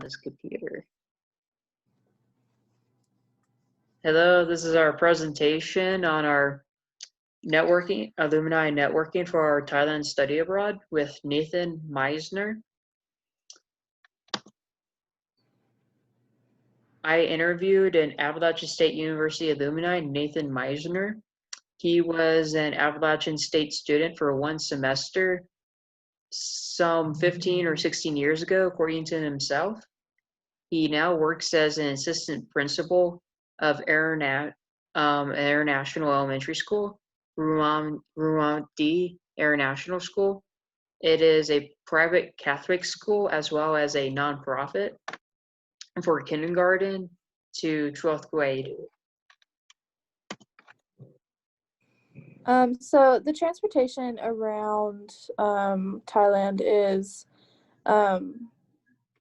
this computer. Hello, this is our presentation on our alumni networking for our Thailand study abroad with Nathan Meisner. I interviewed an Appalachian State University alumni, Nathan Meisner. He was an Appalachian State student for one semester some 15 or 16 years ago, according to himself. He now works as an assistant principal of International Elementary School, Ruamdi International School. It is a private Catholic school as well as a nonprofit for kindergarten to 12th grade. So the transportation around Thailand is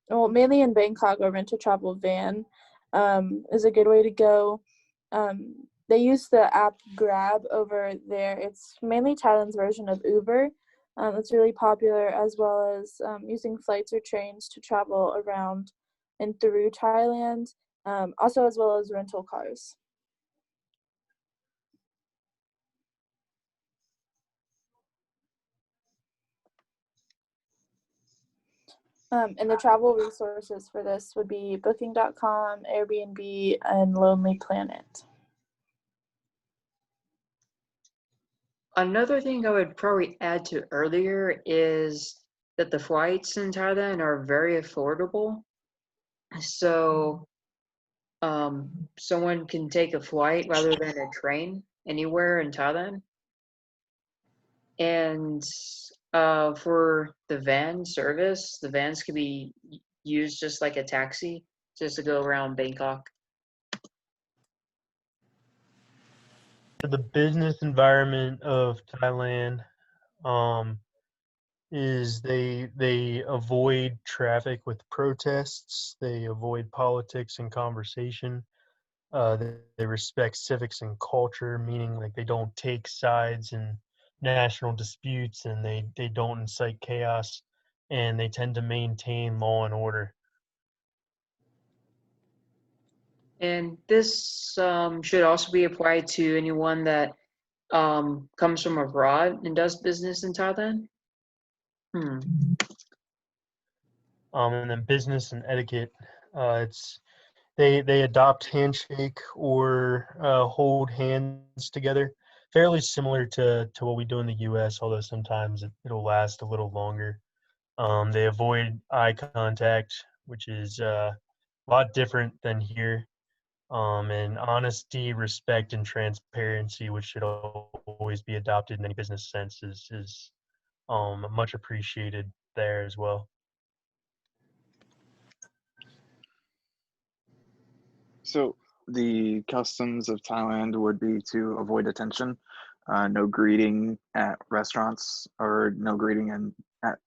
mainly in Bangkok. A rent a travel van is a good way to go. They use the app Grab over there. It's mainly Thailand's version of Uber. It's really popular, as well as using flights or trains to travel around and through Thailand, also as well as rental cars. And the travel resources for this would be Booking.com, Airbnb, and Lonely Planet. Another thing I would probably add to earlier is that the flights in Thailand are very affordable. So someone can take a flight rather than a train anywhere in Thailand. And for the van service, the vans can be used just like a taxi, just to go around Bangkok. The business environment of Thailand is they avoid traffic with protests. They avoid politics and conversation. They respect civics and culture, meaning like they don't take sides in national disputes, and they don't incite chaos, and they tend to maintain law and order. And this should also be applied to anyone that comes from abroad and does business in Thailand. And then business and etiquette, they adopt handshake or hold hands together, fairly similar to what we do in the U.S., although sometimes it'll last a little longer. They avoid eye contact, which is a lot different than here. And honesty, respect, and transparency, which should always be adopted in any business sense, is much appreciated there as well. So the customs of Thailand would be to avoid attention, no greeting at restaurants or no greeting at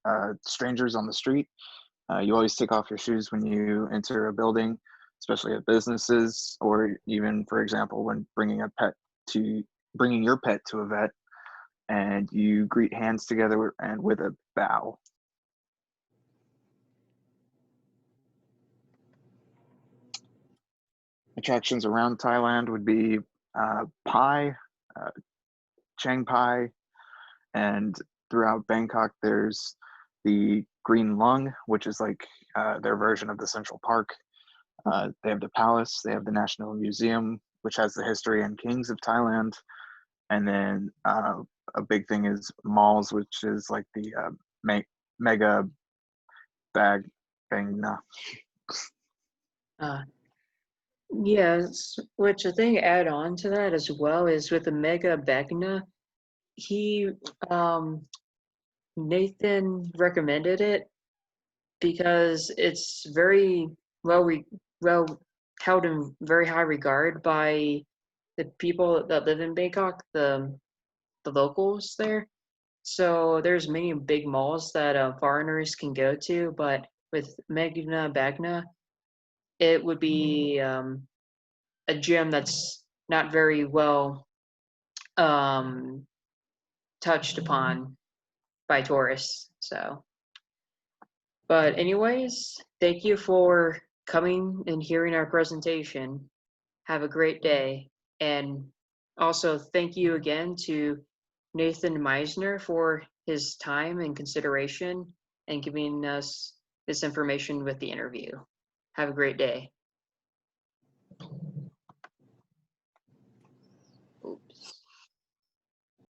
strangers on the street. You always take off your shoes when you enter a building, especially at businesses, or even, for example, when bringing your pet to a vet, and you greet hands together and with a bow. Attractions around Thailand would be Pai, Chiang Pai, and throughout Bangkok there's the Green Lung, which is like their version of the Central Park. They have the palace, they have the National Museum, which has the history and kings of Thailand, and then a big thing is malls, which is like the mega Bagna. Yes, which I think add on to that as well is with the Mega Bagna, Nathan recommended it because it's very well held in very high regard by the people that live in Bangkok, the locals there. So there's many big malls that foreigners can go to, but with Mega Bagna, it would be a gym that's not very well touched upon by tourists. So But anyways, thank you for coming and hearing our presentation. Have a great day. And also thank you again to Nathan Meisner for his time and consideration and giving us this information with the interview. Have a great day.